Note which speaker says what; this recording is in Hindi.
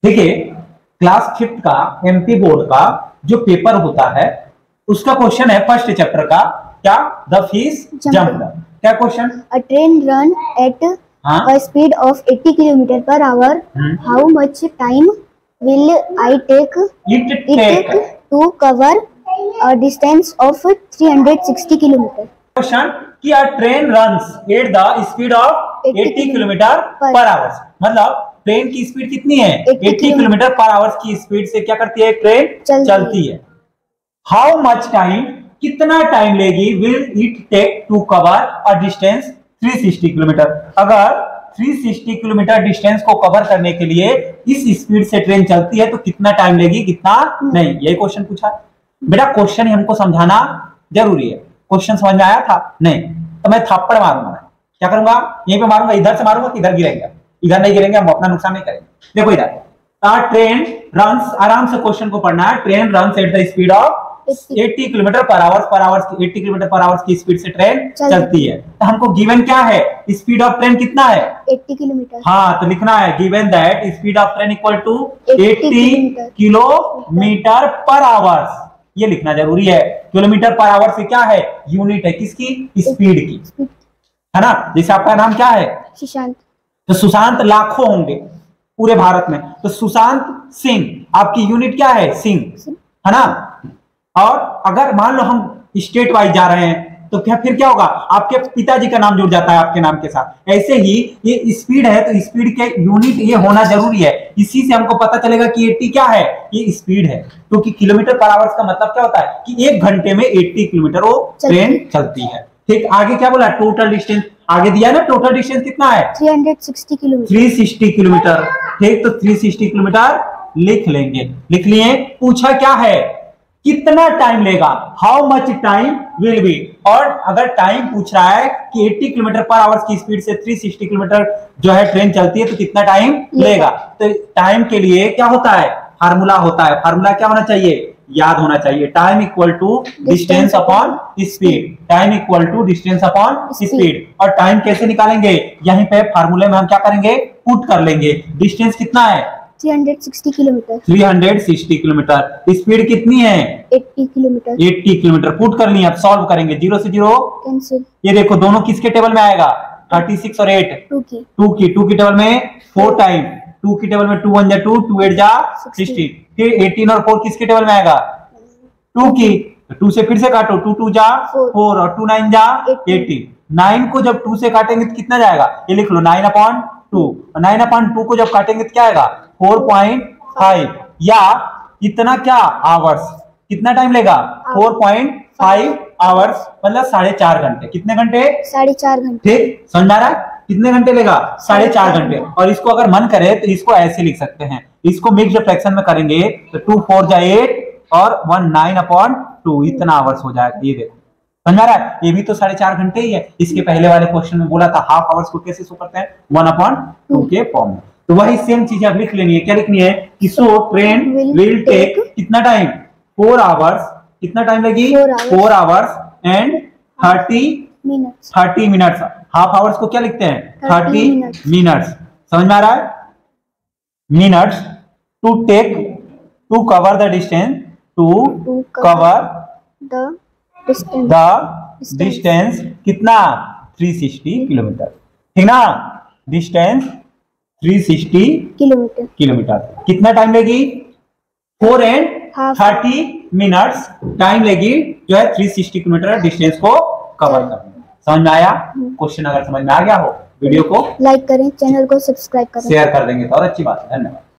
Speaker 1: देखिए, क्लास 5th का एमपी बोर्ड का जो पेपर होता है उसका क्वेश्चन है फर्स्ट चैप्टर का, क्या? The fish jumped. क्या question?
Speaker 2: A train run at a speed of 80 km per hour. How much time will it take to cover a distance of 360 km?
Speaker 1: Question कि a train runs at the speed of 80 km per hour। मतलब ट्रेन की स्पीड कितनी है? 80 किलोमीटर पर आवर की स्पीड से क्या करती है ट्रेन? चलती है। हाउ मच टाइम, कितना टाइम लेगी, will it take to cover a distance 360 kilometre. अगर 360 किलोमीटर डिस्टेंस को कवर करने के लिए इस स्पीड से ट्रेन चलती है तो कितना टाइम लेगी, कितना नहीं, यही क्वेश्चन पूछा। बेटा क्वेश्चन हमको समझाना जरूरी है। क्वेश्चन समझ में आया था? नहीं तो मैं थप्पड़ मारूंगा। क्या करूंगा? यहीं पे मारूंगा, इधर से मारूंगा कि इधर गिरेंगे? इधर नहीं गिरेंगे, हम अपना नुकसान नहीं करेंगे। देखो इधर, ट्रेन रन्स, आराम से क्वेश्चन को पढ़ना है। Train runs at the speed of 80 kilometre per our 80 kilometre per our की स्पीड से ट्रेन चलती है। तो हमको गिवन क्या है? स्पीड ऑफ ट्रेन कितना है?
Speaker 2: 80 किलोमीटर।
Speaker 1: हाँ, तो लिखना है given that speed of train equal to 80 kilometre per hour. ये लिखना जरूरी है। किलोमीटर पर आवर से क्या है? यूनिट है किसकी? स्पीड की, है ना। जैसे आपका नाम क्या है?
Speaker 2: सुशांत।
Speaker 1: तो सुशांत लाखों होंगे पूरे भारत में, तो सुशांत सिंह, आपकी यूनिट क्या है? सिंह, है ना। और अगर मान लो हम स्टेट वाइज जा रहे हैं तो फिर क्या होगा? आपके पिताजी का नाम जुड़ जाता है आपके नाम के साथ। ऐसे ही ये स्पीड है तो स्पीड के यूनिट ये होना जरूरी है। इसी से हमको पता चलेगा कि 80 क्या है? ये स्पीड है। क्योंकि किलोमीटर पर आवर का मतलब क्या होता है कि 1 घंटे में 80 किलोमीटर वो ट्रेन चलती है। ठीक, आगे क्या बोला? टोटल डिस्टेंस आगे दिया है ना। टोटल डिस्टेंस कितना है?
Speaker 2: 360 किलोमीटर।
Speaker 1: 360 किलोमीटर। ठीक, तो 360 किलोमीटर लिख लेंगे। लिख लिए। पूछा क्या है? कितना टाइम लेगा? How much time will be. और अगर टाइम पूछ रहा है कि 80 किलोमीटर पर आवर की स्पीड से 360 किलोमीटर जो है ट्रेन चलती है तो कितना टाइम लेगा। तो टाइम के लिए क्या होता है? फार्मूला होता है। फार्मूला क्या होना चाहिए? याद होना चाहिए। Time equal to distance upon speed. Time equal to distance upon speed. और टाइम कैसे निकालेंगे? यहीं पे फार्मूले में हम क्या करेंगे? पुट कर लेंगे। डिस्टेंस कितना है?
Speaker 2: 360 किलोमीटर।
Speaker 1: 360 किलोमीटर। स्पीड कितनी है?
Speaker 2: 80 किलोमीटर।
Speaker 1: 80 किलोमीटर पुट कर लिया। अब सॉल्व करेंगे। 0 से 0 कैंसिल। ये देखो दोनों किसके टेबल में आएगा? 36 और 8 2 की टेबल में 4 टाइम। 2 की टेबल में 2 1 जा 2 2 8 जा 16। फिर 18 और 4 किसके टेबल में आएगा? 2 की। 2 से फिर से काटो। 2 2 जा 4 और 2 9 जा 18। 9 को जब 2 से काटेंगे तो कितना जाएगा? ये लिख लो 9/2। 9/2 को जब काटेंगे तो क्या आएगा? 4.5। या इतना क्या? आवर्स। कितना टाइम लेगा? 4.5 आवर्स, मतलब 4.5 घंटे। कितने घंटे?
Speaker 2: 4.5 घंटे।
Speaker 1: ठीक, समझ आ रहा है? कितने घंटे लेगा? 4.5 घंटे। और इसको अगर मन करे तो इसको ऐसे लिख सकते हैं। इसको मिक्स्ड फ्रैक्शन में करेंगे तो 2 4 जा 8 और 1 9/2 इतना आवर्स हो जाएगा। ये देखो, समझ आ रहा है? ये भी तो 4.5 घंटे ही है। इसके पहले वाले क्वेश्चन में बोला था हाफ आवर्स को कैसे शो करते हैं? 1/2 के फॉर्म में। तो वही सेम चीज अब लिख लेनी है। क्या लिखनी है? कि सो ट्रेन विल टेक कितना टाइम? 4 आवर्स। कितना टाइम लगी? 4 hours and 30 minutes. Half hours को क्या लिखते हैं? 30 मिनट्स। समझ में आ रहा है? Minutes to take to cover the distance, to cover the distance कितना? 360 किलोमीटर। ठीक ना। Distance 360 kilometre. कितना टाइम लेगी? 4 एंड 30 मिनट्स टाइम लेगी जो है 360 किलोमीटर डिस्टेंस को कवर करने। समझ में आया? क्वेश्चन अगर समझ में आ गया हो वीडियो को
Speaker 2: लाइक करें, चैनल को सब्सक्राइब करें,
Speaker 1: शेयर कर देंगे तो और अच्छी बात है। धन्यवाद।